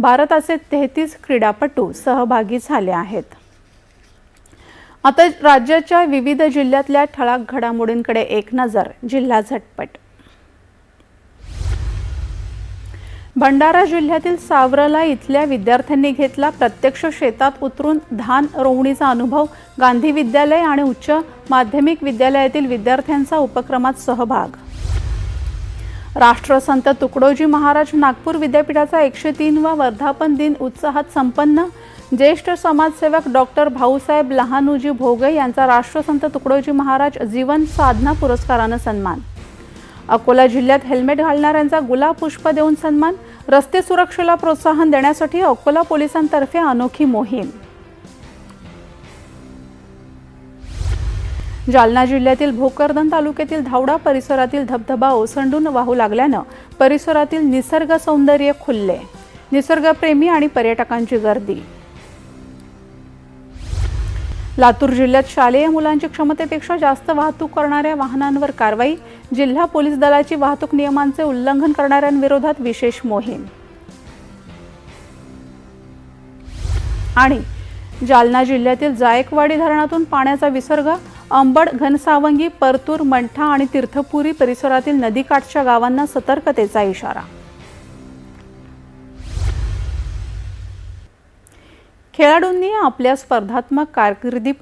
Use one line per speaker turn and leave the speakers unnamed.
भारताचे 33 क्रीडापटू सहभागी झाले आहेत। आता राज्याच्या विविध जिल्ह्यातल्या ठळक घडामोडींकडे एक नजर। जिल्हा झटपट। भंडारा जिल्ह्यातील सावरला इथल्या विद्यार्थ्यांनी घेतला प्रत्यक्ष शेतात उतरून धान रोवणीचा अनुभव। गांधी विद्यालय आणि उच्च माध्यमिक विद्यालयातील विद्यार्थ्यांचा उपक्रमात सहभाग। राष्ट्रसंत तुकडोजी महाराज नागपूर विद्यापीठाचा 103वा वर्धापन दिन उत्साहात संपन्न। ज्येष्ठ समाजसेवक डॉक्टर भाऊसाहेब लहानूजी भोगे यांचा राष्ट्रसंत तुकडोजी महाराज जीवन साधना पुरस्काराने सन्मान। अकोला जिल्ह्यात हेल्मेट घालणाऱ्यांचा गुलाब पुष्प देऊन सन्मान। रस्ते सुरक्षेला प्रोत्साहन देण्यासाठी अकोला पोलिसांतर्फे अनोखी मोहीम। जालना जिल्ह्यातील भोकरदन तालुक्यातील धावडा परिसरातील धबधबा ओसंडून वाहू लागल्याने परिसरातील निसर्ग सौंदर्य खुलले। निसर्गप्रेमी आणि पर्यटकांची गर्दी। लातूर जिल्ह्यात शालेय मुलांची क्षमतेपेक्षा जास्त वाहतूक करणाऱ्या वाहनांवर कारवाई। जिल्हा पोलीस दलाची वाहतूक नियमांचे उल्लंघन करणाऱ्यांविरोधात विशेष मोहीम। आणि जालना जिल्ह्यातील जायकवाडी धरणातून पाण्याचा विसर्ग। अंबड, घनसावंगी, परतूर, मंठा आणि तीर्थपुरी परिसरातील नदीकाठच्या गावांना सतर्कतेचा इशारा। खेळाडूंनी आपल्या स्पर्धात्मक कारकिर्दी